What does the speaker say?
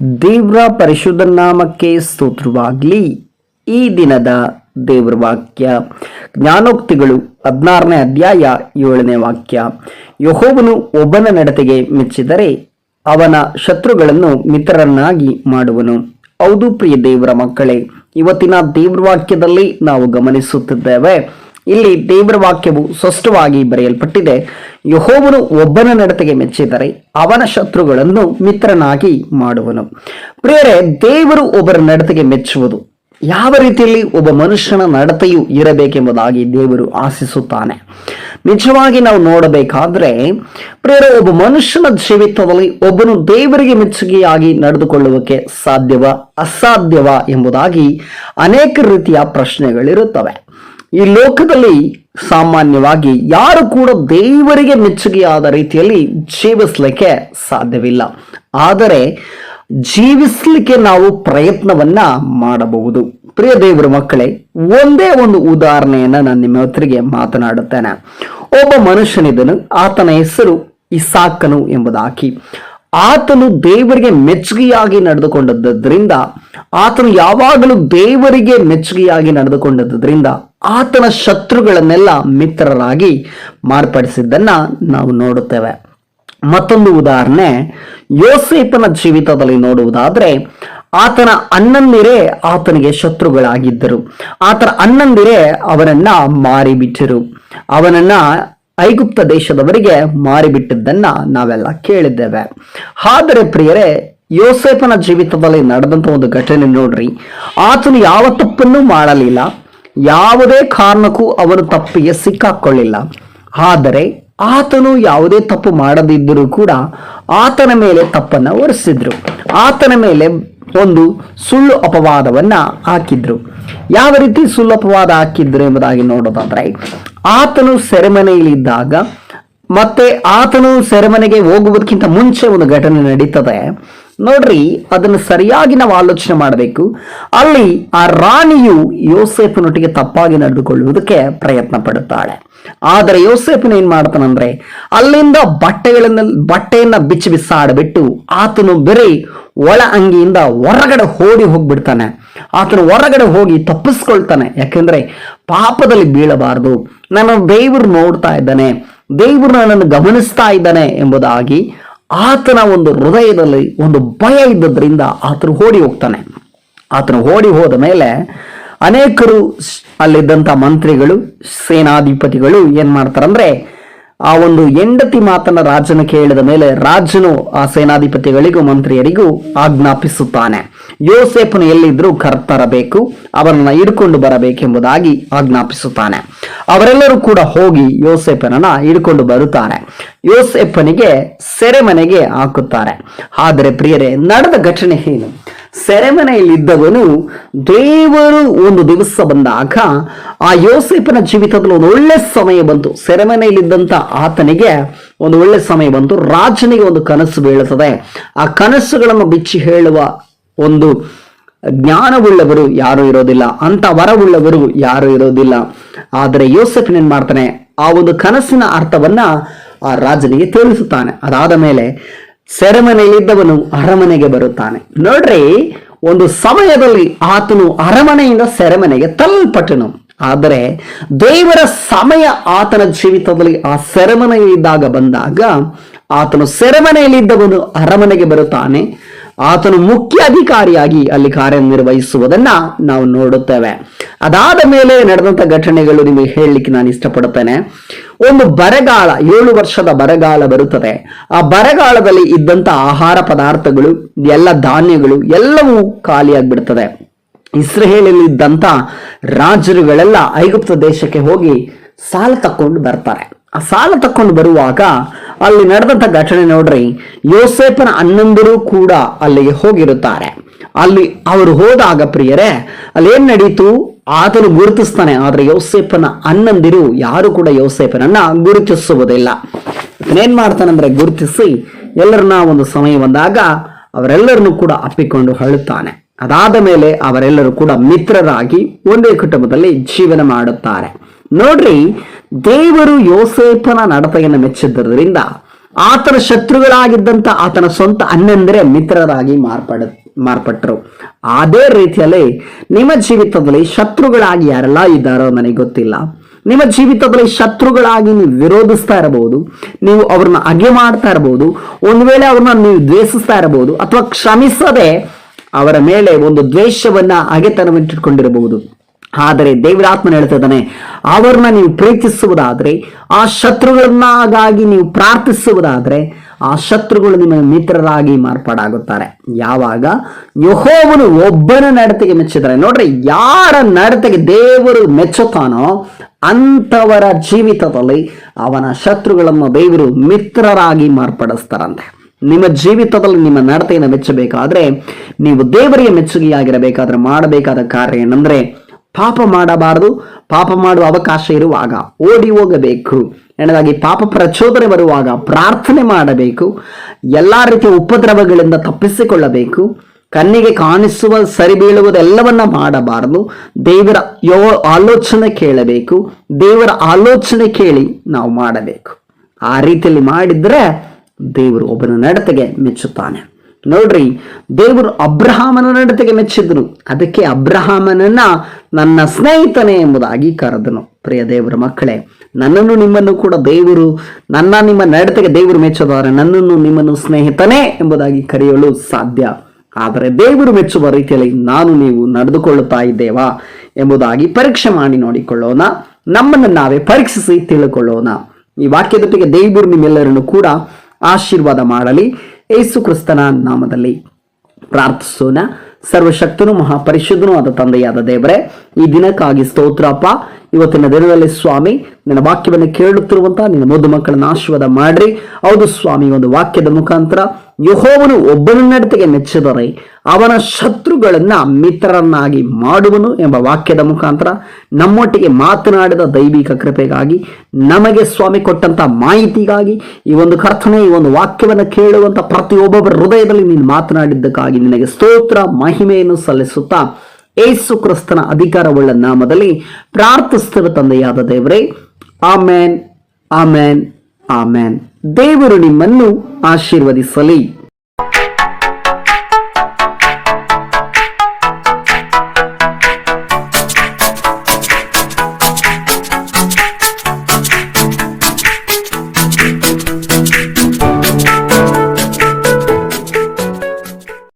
ದೇವರ ಪರಿಶುದ್ಧ ನಾಮಕ್ಕೆ ಸ್ತೋತ್ರವಾಗಲಿ. ಈ ದಿನದ ದೇವರ ವಾಕ್ಯ ಜ್ಞಾನೋಕ್ತಿಗಳು 16ನೇ ಅಧ್ಯಾಯ 7ನೇ ವಾಕ್ಯ. ಯೆಹೋವನು ಒಬ್ಬನ ನಡತೆಗೆ ಮೆಚ್ಚಿದರೆ ಅವನ ಶತ್ರುಗಳನ್ನು ಮಿತ್ರರನ್ನಾಗಿ ಮಾಡುವನು. ಹೌದು ಪ್ರಿಯ ದೇವರ ಮಕ್ಕಳೇ, ಇವತ್ತಿನ ದೇವರ ವಾಕ್ಯದಲ್ಲಿ ನಾವು ಗಮನಿಸುತ್ತಿದ್ದೇವೆ. ಇಲ್ಲಿ ದೇವರ ವಾಕ್ಯವು ಸ್ಪಷ್ಟವಾಗಿ ಬರೆಯಲ್ಪಟ್ಟಿದೆ. ಯೆಹೋವನು ಒಬ್ಬನ ನಡತೆಗೆ ಮೆಚ್ಚಿದರೆ ಅವನ ಶತ್ರುಗಳನ್ನು ಮಿತ್ರನಾಗಿ ಮಾಡುವನು. ಪ್ರಿಯರೇ, ದೇವರು ಒಬ್ಬರ ನಡತೆಗೆ ಮೆಚ್ಚುವುದು ಯಾವ ರೀತಿಯಲ್ಲಿ ಒಬ್ಬ ಮನುಷ್ಯನ ನಡತೆಯು ಇರಬೇಕೆಂಬುದಾಗಿ ದೇವರು ಆಶಿಸುತ್ತಾನೆ. ನಿಜವಾಗಿ ನಾವು ನೋಡಬೇಕಾದ್ರೆ ಪ್ರಿಯರೇ, ಒಬ್ಬ ಮನುಷ್ಯನ ಜೀವಿತದಲ್ಲಿ ಒಬ್ಬನು ದೇವರಿಗೆ ಮೆಚ್ಚುಗೆಯಾಗಿ ನಡೆದುಕೊಳ್ಳುವುದಕ್ಕೆ ಸಾಧ್ಯವ ಅಸಾಧ್ಯವ ಎಂಬುದಾಗಿ ಅನೇಕ ರೀತಿಯ ಪ್ರಶ್ನೆಗಳಿರುತ್ತವೆ. ಈ ಲೋಕದಲ್ಲಿ ಸಾಮಾನ್ಯವಾಗಿ ಯಾರು ಕೂಡ ದೇವರಿಗೆ ಮೆಚ್ಚುಗೆಯಾದ ರೀತಿಯಲ್ಲಿ ಜೀವಿಸಲಿಕ್ಕೆ ಸಾಧ್ಯವಿಲ್ಲ. ಆದರೆ ಜೀವಿಸಲಿಕ್ಕೆ ನಾವು ಪ್ರಯತ್ನವನ್ನ ಮಾಡಬಹುದು. ಪ್ರಿಯ ದೇವರ ಮಕ್ಕಳೇ, ಒಂದೇ ಒಂದು ಉದಾಹರಣೆಯನ್ನ ನಾನು ನಿಮ್ಮ ಹೊತ್ತಿಗೆ ಮಾತನಾಡುತ್ತೇನೆ. ಒಬ್ಬ ಮನುಷ್ಯನಿದ್ದನು, ಆತನ ಹೆಸರು ಇಸಾಕನು ಎಂಬುದಾಗಿ. ಆತನು ದೇವರಿಗೆ ಮೆಚ್ಚುಗೆಯಾಗಿ ನಡೆದುಕೊಂಡದ್ದರಿಂದ, ಆತನು ಯಾವಾಗಲೂ ದೇವರಿಗೆ ಮೆಚ್ಚುಗೆಯಾಗಿ ನಡೆದುಕೊಂಡದ್ದರಿಂದ ಆತನ ಶತ್ರುಗಳನ್ನೆಲ್ಲ ಮಿತ್ರರಾಗಿ ಮಾರ್ಪಡಿಸಿದ್ದನ್ನ ನಾವು ನೋಡುತ್ತೇವೆ. ಮತ್ತೊಂದು ಉದಾಹರಣೆ ಯೋಸೇಫನ ಜೀವಿತದಲ್ಲಿ ನೋಡುವುದಾದ್ರೆ, ಆತನ ಅಣ್ಣಂದಿರೇ ಆತನಿಗೆ ಶತ್ರುಗಳಾಗಿದ್ದರು. ಆತನ ಅಣ್ಣಂದಿರೇ ಅವನನ್ನ ಮಾರಿಬಿಟ್ಟರು. ಅವನನ್ನ ಐಗುಪ್ತ ದೇಶದವರಿಗೆ ಮಾರಿಬಿಟ್ಟಿದ್ದನ್ನ ನಾವೆಲ್ಲ ಕೇಳಿದ್ದೇವೆ. ಆದರೆ ಪ್ರಿಯರೇ, ಯೋಸೇಫನ ಜೀವಿತದಲ್ಲಿ ನಡೆದಂತ ಒಂದು ಘಟನೆ ನೋಡ್ರಿ. ಆತನು ಯಾವ ತಪ್ಪನ್ನು ಮಾಡಲಿಲ್ಲ, ಯಾವುದೇ ಕಾರಣಕ್ಕೂ ಅವನು ತಪ್ಪಿಗೆ ಸಿಕ್ಕಾಕೊಳ್ಳಿಲ್ಲ. ಆದರೆ ಆತನು ಯಾವುದೇ ತಪ್ಪು ಮಾಡದಿದ್ದರೂ ಕೂಡ ಆತನ ಮೇಲೆ ತಪ್ಪನ್ನ ಹೊರಿಸಿದ್ರು. ಆತನ ಮೇಲೆ ಒಂದು ಸುಳ್ಳು ಅಪವಾದವನ್ನ ಹಾಕಿದ್ರು. ಯಾವ ರೀತಿ ಸುಳ್ಳು ಅಪವಾದ ಹಾಕಿದ್ರು ಎಂಬುದಾಗಿ ನೋಡೋದಾದ್ರೆ, ಆತನು ಸೆರೆಮನೆಯಲ್ಲಿದ್ದಾಗ ಮತ್ತೆ ಆತನು ಸೆರೆಮನೆಗೆ ಹೋಗುವುದಕ್ಕಿಂತ ಮುಂಚೆ ಒಂದು ಘಟನೆ ನಡೀತದೆ ನೋಡ್ರಿ. ಅದನ್ನು ಸರಿಯಾಗಿ ನಾವು ಆಲೋಚನೆ ಮಾಡಬೇಕು. ಅಲ್ಲಿ ಆ ರಾಣಿಯು ಯೋಸೇಫನೊಟ್ಟಿಗೆ ತಪ್ಪಾಗಿ ನಡೆದುಕೊಳ್ಳುವುದಕ್ಕೆ ಪ್ರಯತ್ನ ಪಡುತ್ತಾಳೆ. ಆದರೆ ಯೋಸೇಫನ ಏನ್ ಮಾಡ್ತಾನಂದ್ರೆ, ಅಲ್ಲಿಂದ ಬಟ್ಟೆಯನ್ನ ಬಿಚ್ಚಿ ಬಿಸಾಡಬಿಟ್ಟು ಆತನು ಬರೀ ಒಳ ಅಂಗಿಯಿಂದ ಹೊರಗಡೆ ಓಡಿ ಹೋಗ್ಬಿಡ್ತಾನೆ. ಆತನು ಹೊರಗಡೆ ಹೋಗಿ ತಪ್ಪಿಸ್ಕೊಳ್ತಾನೆ. ಯಾಕೆಂದ್ರೆ ಪಾಪದಲ್ಲಿ ಬೀಳಬಾರದು, ನನ್ನ ದೇವರು ನೋಡ್ತಾ ಇದ್ದಾನೆ, ದೇವರು ನನ್ನನ್ನು ಗಮನಿಸ್ತಾ ಇದ್ದಾನೆ ಎಂಬುದಾಗಿ ಆತನ ಒಂದು ಹೃದಯದಲ್ಲಿ ಒಂದು ಭಯ ಇದ್ದದ್ರಿಂದ ಆತನು ಓಡಿ ಹೋಗ್ತಾನೆ. ಆತನು ಓಡಿ ಹೋದ ಮೇಲೆ ಅನೇಕರು, ಅಲ್ಲಿದ್ದಂಥ ಮಂತ್ರಿಗಳು, ಸೇನಾಧಿಪತಿಗಳು ಏನ್ ಮಾಡ್ತಾರಂದ್ರೆ, ಆ ಒಂದು ಹೆಂಡತಿ ಮಾತನ್ನ ರಾಜನ ಕೇಳಿದ ಮೇಲೆ ರಾಜನು ಆ ಸೇನಾಧಿಪತಿಗಳಿಗೂ ಮಂತ್ರಿಯರಿಗೂ ಆಜ್ಞಾಪಿಸುತ್ತಾನೆ, ಯೋಸೇಫನು ಎಲ್ಲಿದ್ರು ಕರ್ತರಬೇಕು, ಅವರನ್ನ ಹಿಡ್ಕೊಂಡು ಬರಬೇಕೆಂಬುದಾಗಿ ಆಜ್ಞಾಪಿಸುತ್ತಾನೆ. ಅವರೆಲ್ಲರೂ ಕೂಡ ಹೋಗಿ ಯೋಸೇಫನನ್ನ ಹಿಡ್ಕೊಂಡು ಬರುತ್ತಾರೆ. ಯೋಸೇಫನಿಗೆ ಸೆರೆಮನೆಗೆ ಹಾಕುತ್ತಾರೆ. ಆದರೆ ಪ್ರಿಯರೇ, ನಡೆದ ಘಟನೆ ಏನು? ಸೆರೆಮನೆಯಲ್ಲಿದ್ದವನು ದೇವರು ಒಂದು ದಿವಸ ಬಂದಾಗ ಆ ಯೋಸೇಫನ ಜೀವಿತದಲ್ಲಿ ಒಂದು ಒಳ್ಳೆ ಸಮಯ ಬಂತು. ಸೆರೆಮನೆಯಲ್ಲಿದ್ದಂತ ಆತನಿಗೆ ಒಂದು ಒಳ್ಳೆ ಸಮಯ ಬಂತು. ರಾಜನಿಗೆ ಒಂದು ಕನಸು ಬೀಳುತ್ತದೆ. ಆ ಕನಸುಗಳನ್ನು ಬಿಚ್ಚಿ ಹೇಳುವ ಒಂದು ಜ್ಞಾನವುಳ್ಳವರು ಯಾರು ಇರೋದಿಲ್ಲ, ಅಂತ ವರವುಳ್ಳವರು ಯಾರು ಇರೋದಿಲ್ಲ. ಆದರೆ ಯೋಸೇಫನ್ ಏನ್ ಮಾಡ್ತಾನೆ, ಆ ಒಂದು ಕನಸಿನ ಅರ್ಥವನ್ನ ಆ ರಾಜನಿಗೆ ತಿಳಿಸುತ್ತಾನೆ. ಅದಾದ ಮೇಲೆ ಸೆರೆಮನೆಯಲ್ಲಿದ್ದವನು ಅರಮನೆಗೆ ಬರುತ್ತಾನೆ. ನೋಡ್ರಿ, ಒಂದು ಸಮಯದಲ್ಲಿ ಆತನು ಅರಮನೆಯಿಂದ ಸೆರೆಮನೆಗೆ ತಳ್ಳಲ್ಪಟ್ಟನು. ಆದರೆ ದೇವರ ಸಮಯ ಆತನ ಜೀವಿತದಲ್ಲಿ ಆ ಸೆರೆಮನೆಯಲ್ಲಿದ್ದಾಗ ಬಂದಾಗ ಆತನು ಸೆರೆಮನೆಯಲ್ಲಿದ್ದವನು ಅರಮನೆಗೆ ಬರುತ್ತಾನೆ. ಆತನು ಮುಖ್ಯ ಅಧಿಕಾರಿಯಾಗಿ ಅಲ್ಲಿ ಕಾರ್ಯನಿರ್ವಹಿಸುವುದನ್ನ ನಾವು ನೋಡುತ್ತೇವೆ. ಅದಾದ ಮೇಲೆ ನಡೆದಂತ ಘಟನೆಗಳು ನಿಮಗೆ ಹೇಳಲಿಕ್ಕೆ ನಾನು ಇಷ್ಟಪಡುತ್ತೇನೆ. ಒಂದು ಬರಗಾಲ, 7 ವರ್ಷದ ಬರಗಾಲ ಬರುತ್ತದೆ. ಆ ಬರಗಾಲದಲ್ಲಿ ಇದ್ದಂತ ಆಹಾರ ಪದಾರ್ಥಗಳು, ಎಲ್ಲ ಧಾನ್ಯಗಳು ಎಲ್ಲವೂ ಖಾಲಿಯಾಗ್ಬಿಡ್ತದೆ. ಇಸ್ರೇಲಲ್ಲಿದ್ದಂತ ರಾಜರುಗಳೆಲ್ಲ ಐಗುಪ್ತ ದೇಶಕ್ಕೆ ಹೋಗಿ ಸಾಲ ತಕೊಂಡು ಬರ್ತಾರೆ. ಆ ಸಾಲ ತಕೊಂಡು ಬರುವಾಗ ಅಲ್ಲಿ ನಡೆದಂತ ಘಟನೆ ನೋಡ್ರಿ. ಯೋಸೇಫನ ಅಣ್ಣಂದಿರು ಕೂಡ ಅಲ್ಲಿಗೆ ಹೋಗಿರುತ್ತಾರೆ. ಅಲ್ಲಿ ಅವರು ಹೋದಾಗ ಪ್ರಿಯರೇ, ಅಲ್ಲಿ ಏನ್ ನಡೀತು, ಆತನು ಗುರುತಿಸ್ತಾನೆ. ಆದ್ರೆ ಯೋಸೇಫನ ಅಣ್ಣಂದಿರು ಯಾರು ಕೂಡ ಯೋಸೇಫನನ್ನ ಗುರುತಿಸುವುದಿಲ್ಲ. ಏನ್ ಮಾಡ್ತಾನಂದ್ರೆ, ಗುರುತಿಸಿ ಎಲ್ಲರನ್ನ ಒಂದು ಸಮಯ ಬಂದಾಗ ಅವರೆಲ್ಲರನ್ನು ಕೂಡ ಅಪ್ಪಿಕೊಂಡು ಅಳುತ್ತಾನೆ. ಅದಾದ ಮೇಲೆ ಅವರೆಲ್ಲರೂ ಕೂಡ ಮಿತ್ರರಾಗಿ ಒಂದೇ ಕುಟುಂಬದಲ್ಲಿ ಜೀವನ ಮಾಡುತ್ತಾರೆ. ನೋಡ್ರಿ, ದೇವರು ಯೋಸೇಫನ ನಡತೆಯನ್ನು ಮೆಚ್ಚಿದ್ದರಿಂದ ಆತನ ಶತ್ರುಗಳಾಗಿದ್ದಂತ ಆತನ ಸ್ವಂತ ಅಣ್ಣಂದಿರೇ ಮಿತ್ರರಾಗಿ ಮಾರ್ಪಟ್ಟರು. ಅದೇ ರೀತಿಯಲ್ಲಿ ನಿಮ್ಮ ಜೀವಿತದಲ್ಲಿ ಶತ್ರುಗಳಾಗಿ ಯಾರೆಲ್ಲ ಇದ್ದಾರೋ ನನಗೆ ಗೊತ್ತಿಲ್ಲ. ನಿಮ್ಮ ಜೀವಿತದಲ್ಲಿ ಶತ್ರುಗಳಾಗಿ ನೀವು ವಿರೋಧಿಸ್ತಾ ಇರಬಹುದು, ನೀವು ಅವ್ರನ್ನ ಅಗೆ ಮಾಡ್ತಾ ಇರಬಹುದು, ಒಂದು ವೇಳೆ ಅವ್ರನ್ನ ನೀವು ದ್ವೇಷಿಸ್ತಾ ಇರಬಹುದು, ಅಥವಾ ಕ್ಷಮಿಸದೆ ಅವರ ಮೇಲೆ ಒಂದು ದ್ವೇಷವನ್ನ ಅಗೆತನವಿಟ್ಟುಕೊಂಡಿರಬಹುದು. ಆದರೆ ದೇವರಾತ್ಮನ ಹೇಳ್ತಿದ್ದಾನೆ, ಅವರನ್ನ ನೀವು ಪ್ರೀತಿಸುವುದಾದ್ರೆ, ಆ ಶತ್ರುಗಳನ್ನಾಗಾಗಿ ನೀವು ಪ್ರಾರ್ಥಿಸುವುದಾದ್ರೆ, ಆ ಶತ್ರುಗಳು ನಿಮ್ಮ ಮಿತ್ರರಾಗಿ ಮಾರ್ಪಾಡಾಗುತ್ತಾರೆ. ಯಾವಾಗ ಯೆಹೋವನು ಒಬ್ಬನ ನಡತೆಗೆ ಮೆಚ್ಚಿದ್ದಾರೆ. ನೋಡ್ರಿ, ಯಾರ ನಡತೆಗೆ ದೇವರು ಮೆಚ್ಚುತ್ತಾನೋ ಅಂತವರ ಜೀವಿತದಲ್ಲಿ ಅವನ ಶತ್ರುಗಳನ್ನು ದೇವರು ಮಿತ್ರರಾಗಿ ಮಾರ್ಪಡಿಸ್ತಾರಂತೆ. ನಿಮ್ಮ ಜೀವಿತದಲ್ಲಿ ನಿಮ್ಮ ನಡತೆಯನ್ನು ಮೆಚ್ಚಬೇಕಾದ್ರೆ, ನೀವು ದೇವರಿಗೆ ಮೆಚ್ಚುಗೆಯಾಗಿರಬೇಕಾದ್ರೆ ಮಾಡಬೇಕಾದ ಕಾರ್ಯ ಏನಂದ್ರೆ, ಪಾಪ ಮಾಡಬಾರದು. ಪಾಪ ಮಾಡುವ ಅವಕಾಶ ಇರುವಾಗ ಓಡಿ ಹೋಗಬೇಕು. ಎರಡನೇದಾಗಿ, ಪಾಪ ಪ್ರಚೋದನೆ ಬರುವಾಗ ಪ್ರಾರ್ಥನೆ ಮಾಡಬೇಕು. ಎಲ್ಲಾ ರೀತಿಯ ಉಪದ್ರವಗಳಿಂದ ತಪ್ಪಿಸಿಕೊಳ್ಳಬೇಕು. ಕಣ್ಣಿಗೆ ಕಾಣಿಸುವ ಸರಿ ಬೀಳುವುದೆಲ್ಲವನ್ನ ಮಾಡಬಾರದು. ದೇವರ ಆಲೋಚನೆ ಕೇಳಬೇಕು. ದೇವರ ಆಲೋಚನೆ ಕೇಳಿ ನಾವು ಮಾಡಬೇಕು. ಆ ರೀತಿಯಲ್ಲಿ ಮಾಡಿದ್ರೆ ದೇವರು ಒಬ್ಬನ ನಡತೆಗೆ ಮೆಚ್ಚುತ್ತಾನೆ. ನೋಡ್ರಿ, ದೇವರು ಅಬ್ರಹಾಮನ ನಡತೆಗೆ ಮೆಚ್ಚಿದ್ರು. ಅದಕ್ಕೆ ಅಬ್ರಹಾಮನನ್ನ ನನ್ನ ಸ್ನೇಹಿತನೇ ಎಂಬುದಾಗಿ ಕರೆದನು. ಪ್ರಿಯ ದೇವರ ಮಕ್ಕಳೇ, ನನ್ನನ್ನು ನಿಮ್ಮನ್ನು ಕೂಡ ದೇವರು, ನಿಮ್ಮ ನಡತೆಗೆ ದೇವರು ಮೆಚ್ಚೋದಾದ್ರೆ ನನ್ನನ್ನು ನಿಮ್ಮನ್ನು ಸ್ನೇಹಿತನೇ ಎಂಬುದಾಗಿ ಕರೆಯಲು ಸಾಧ್ಯ. ಆದರೆ ದೇವರು ಮೆಚ್ಚುವ ರೀತಿಯಲ್ಲಿ ನಾನು ನೀವು ನಡೆದುಕೊಳ್ಳುತ್ತಾ ಇದ್ದೇವಾ ಎಂಬುದಾಗಿ ಪರೀಕ್ಷೆ ಮಾಡಿ ನೋಡಿಕೊಳ್ಳೋಣ. ನಮ್ಮನ್ನು ನಾವೇ ಪರೀಕ್ಷಿಸಿ ತಿಳ್ಕೊಳ್ಳೋಣ. ಈ ವಾಕ್ಯದೊಟ್ಟಿಗೆ ದೇವರು ನಿಮ್ಮೆಲ್ಲರನ್ನು ಕೂಡ ಆಶೀರ್ವಾದ ಮಾಡಲಿ. ಯೇಸು ಕ್ರಿಸ್ತನ ನಾಮದಲ್ಲಿ ಪ್ರಾರ್ಥಿಸೋಣ. ಸರ್ವಶಕ್ತನು ಮಹಾಪರಿಶುದ್ಧನೂ ಆದ ತಂದೆಯಾದ ದೇವರೇ, ಈ ದಿನಕ್ಕಾಗಿ ಸ್ತೋತ್ರಪ್ಪ. ಇವತ್ತಿನ ದಿನದಲ್ಲಿ ಸ್ವಾಮಿ, ನಿನ್ನ ವಾಕ್ಯವನ್ನು ಕೇಳುತ್ತಿರುವಂತಹ ನಿನ್ನ ಮುದ್ದು ಮಕ್ಕಳನ್ನ ಆಶೀರ್ವಾದ ಮಾಡ್ರಿ. ಹೌದು ಸ್ವಾಮಿ, ಒಂದು ವಾಕ್ಯದ ಮುಖಾಂತರ ಯೆಹೋವನು ಒಬ್ಬನ ನಡತೆಗೆ ಮೆಚ್ಚಿದರೆ ಅವನ ಶತ್ರುಗಳನ್ನ ಮಿತ್ರರನ್ನಾಗಿ ಮಾಡುವನು ಎಂಬ ವಾಕ್ಯದ ಮುಖಾಂತರ ನಮ್ಮೊಟ್ಟಿಗೆ ಮಾತನಾಡಿದ ದೈವಿಕ ಕೃಪೆಗಾಗಿ, ನಮಗೆ ಸ್ವಾಮಿ ಕೊಟ್ಟಂತ ಮಾಹಿತಿಗಾಗಿ, ಈ ಒಂದು ಕರ್ತನೆ, ಈ ಒಂದು ವಾಕ್ಯವನ್ನು ಕೇಳುವಂತ ಪ್ರತಿಯೊಬ್ಬೊಬ್ಬರ ಹೃದಯದಲ್ಲಿ ನೀನು ಮಾತನಾಡಿದ್ದಕ್ಕಾಗಿ ನಿನಗೆ ಸ್ತೋತ್ರ ಮಹಿಮೆಯನ್ನು ಸಲ್ಲಿಸುತ್ತಾ ಯೇಸು ಕ್ರಿಸ್ತನ ಅಧಿಕಾರವುಳ್ಳ ನಾಮದಲ್ಲಿ ಪ್ರಾರ್ಥಿಸುವ ತಂದೆಯಾದ ದೇವರೇ, ಆಮೇನ್, ಆಮೇನ್, ಆಮೇನ್. ದೇವರು ನಿಮ್ಮನ್ನು ಆಶೀರ್ವದಿಸಲಿ.